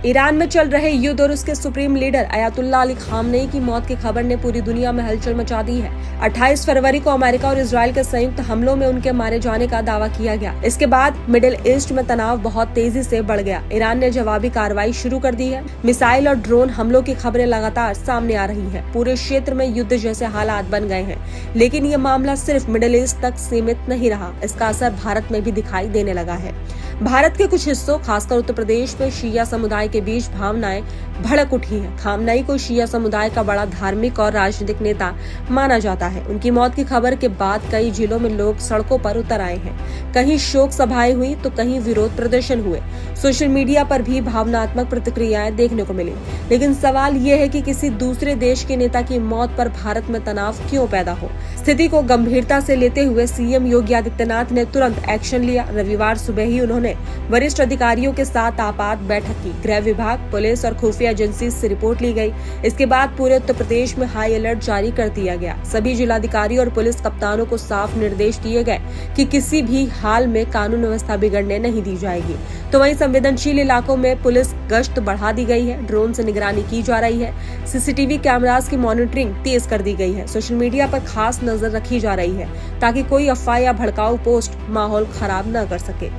Iran में चल रहे युद्ध और उसके supreme leader Ayatollah Ali Khamenei की मौत की खबर ने पूरी दुनिया में हलचल मचा दी है। 28 फरवरी को अमेरिका और इजरायल के संयुक्त हमलों में उनके मारे जाने का दावा किया गया। इसके बाद मिडिल ईस्ट में तनाव बहुत तेजी से बढ़ गया। ईरान ने जवाबी कार्रवाई शुरू कर दी है। मिसाइल और ड्रोन हमलों की खबरें लगातार सामने आ रही है। पूरे क्षेत्र में युद्ध जैसे हालात बन गए हैं। लेकिन ये मामला सिर्फ मिडिल ईस्ट तक सीमित नहीं रहा, इसका असर भारत में भी दिखाई देने लगा है। भारत के कुछ हिस्सों, खासकर उत्तर प्रदेश में शिया समुदाय के बीच भावनाएं भड़क उठी हैं। खामनेई को शिया समुदाय का बड़ा धार्मिक और राजनीतिक नेता माना जाता है। उनकी मौत की खबर के बाद कई जिलों में लोग सड़कों पर उतर आए हैं। कहीं शोक सभाएं हुई तो कहीं विरोध प्रदर्शन हुए। सोशल मीडिया पर भी भावनात्मक प्रतिक्रियाएं देखने को मिली। लेकिन सवाल ये है कि किसी दूसरे देश के नेता की मौत पर भारत में तनाव क्यों पैदा हो। स्थिति को गंभीरता से लेते हुए सीएम योगी आदित्यनाथ ने तुरंत एक्शन लिया। रविवार सुबह ही उन्होंने वरिष्ठ अधिकारियों के साथ आपात बैठक की। गृह विभाग, पुलिस और खुफिया एजेंसी से रिपोर्ट ली गई। इसके बाद पूरे उत्तर प्रदेश में हाई अलर्ट जारी कर दिया गया। सभी जिलाधिकारी और पुलिस कप्तानों को साफ निर्देश दिए गए कि किसी भी हाल में कानून व्यवस्था बिगड़ने नहीं दी जाएगी। तो वहीं संवेदनशील इलाकों में पुलिस गश्त बढ़ा दी गई है। ड्रोन से निगरानी की जा रही है। सीसीटीवी कैमरास की मॉनिटरिंग तेज कर दी गई है। सोशल मीडिया पर खास नजर रखी जा रही है ताकि कोई अफवाह या भड़काऊ पोस्ट माहौल खराब न कर सके।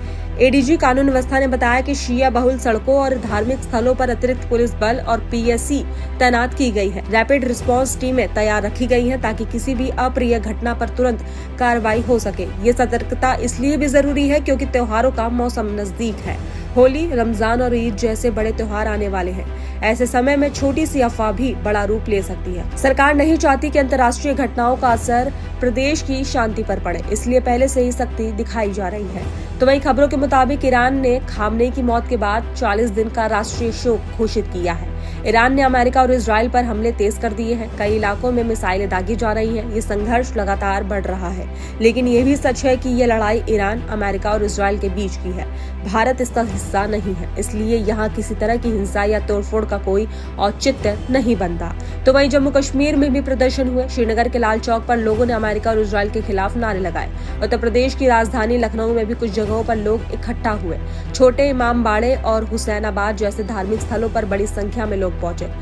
एडीजी कानून व्यवस्था ने बताया कि शिया बहुल सड़कों और धार्मिक स्थलों पर अतिरिक्त पुलिस बल और पीएससी तैनात की गई है। रैपिड रिस्पांस टीमें तैयार रखी गई हैं ताकि किसी भी अप्रिय घटना पर तुरंत कार्रवाई हो सके। ये सतर्कता इसलिए भी जरूरी है क्योंकि त्योहारों का मौसम नजदीक है। होली, रमजान और ईद जैसे बड़े त्योहार आने वाले हैं। ऐसे समय में छोटी सी अफवाह भी बड़ा रूप ले सकती है। सरकार नहीं चाहती कि अंतर्राष्ट्रीय घटनाओं का असर प्रदेश की शांति पर पड़े, इसलिए पहले से ही सख्ती दिखाई जा रही है। तो वहीं खबरों के मुताबिक ईरान ने खामनेई की मौत के बाद 40 दिन का राष्ट्रीय शोक घोषित किया है। ईरान ने अमेरिका और इजरायल पर हमले तेज कर दिए हैं। कई इलाकों में मिसाइलें दागी जा रही हैं। ये संघर्ष लगातार बढ़ रहा है। लेकिन ये भी सच है कि ये लड़ाई ईरान, अमेरिका और इजरायल के बीच की है। भारत इसका हिस्सा नहीं है, इसलिए यहाँ किसी तरह की हिंसा या तोड़फोड़ का कोई औचित्य नहीं बनता। तो वहीं जम्मू कश्मीर में भी प्रदर्शन हुए। श्रीनगर के लाल चौक पर लोगों ने अमेरिका और इजरायल के खिलाफ नारे लगाए। उत्तर प्रदेश की राजधानी लखनऊ में भी कुछ जगहों पर लोग इकट्ठा हुए। छोटे इमामबाड़े और हुसैनाबाद जैसे धार्मिक स्थलों पर बड़ी संख्या में लोग पहुंचे।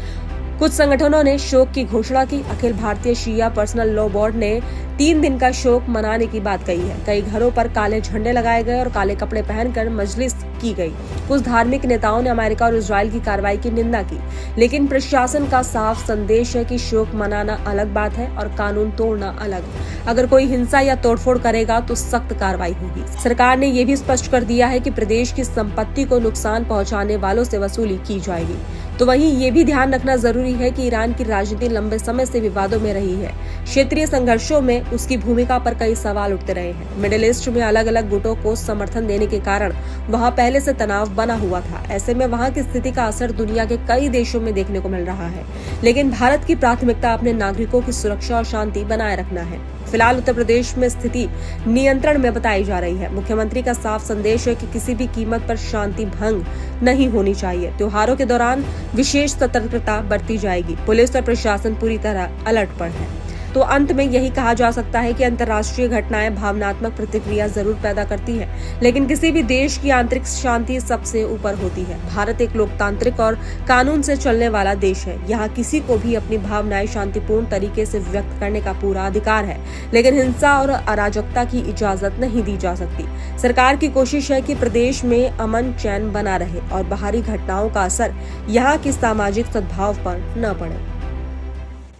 कुछ संगठनों ने शोक की घोषणा की। अखिल भारतीय शिया पर्सनल लॉ बोर्ड ने 3 दिन का शोक मनाने की बात कही है। कई घरों पर काले झंडे लगाए गए और काले कपड़े पहनकर मजलिस की गई। कुछ धार्मिक नेताओं ने अमेरिका और इजरायल की कार्रवाई की निंदा की। लेकिन प्रशासन का साफ संदेश है कि शोक मनाना अलग बात है और कानून तोड़ना अलग। अगर कोई हिंसा या तोड़फोड़ करेगा तो सख्त कार्रवाई होगी। सरकार ने ये भी स्पष्ट कर दिया है कि प्रदेश की संपत्ति को नुकसान पहुंचाने वालों से वसूली की जाएगी। तो वहीं ये भी ध्यान रखना जरूरी है कि ईरान की राजनीति लंबे समय से विवादों में रही है। क्षेत्रीय संघर्षों में उसकी भूमिका पर कई सवाल उठते रहे हैं। मिडिल ईस्ट में अलग अलग गुटों को समर्थन देने के कारण वहां पहले से तनाव बना हुआ था। ऐसे में वहां की स्थिति का असर दुनिया के कई देशों में देखने को मिल रहा है। लेकिन भारत की प्राथमिकता अपने नागरिकों की सुरक्षा और शांति बनाए रखना है। फिलहाल उत्तर प्रदेश में स्थिति नियंत्रण में बताई जा रही है। मुख्यमंत्री का साफ संदेश है कि किसी भी कीमत पर शांति भंग नहीं होनी चाहिए। त्योहारों के दौरान विशेष सतर्कता बरती जाएगी। पुलिस और प्रशासन पूरी तरह अलर्ट पर है। तो अंत में यही कहा जा सकता है कि अंतर्राष्ट्रीय घटनाएं भावनात्मक प्रतिक्रिया जरूर पैदा करती है, लेकिन किसी भी देश की आंतरिक शांति सबसे ऊपर होती है। भारत एक लोकतांत्रिक और कानून से चलने वाला देश है। यहाँ किसी को भी अपनी भावनाएं शांतिपूर्ण तरीके से व्यक्त करने का पूरा अधिकार है, लेकिन हिंसा और अराजकता की इजाजत नहीं दी जा सकती। सरकार की कोशिश है कि प्रदेश में अमन चैन बना रहे और बाहरी घटनाओं का असर यहाँ की सामाजिक सद्भाव पर न पड़े।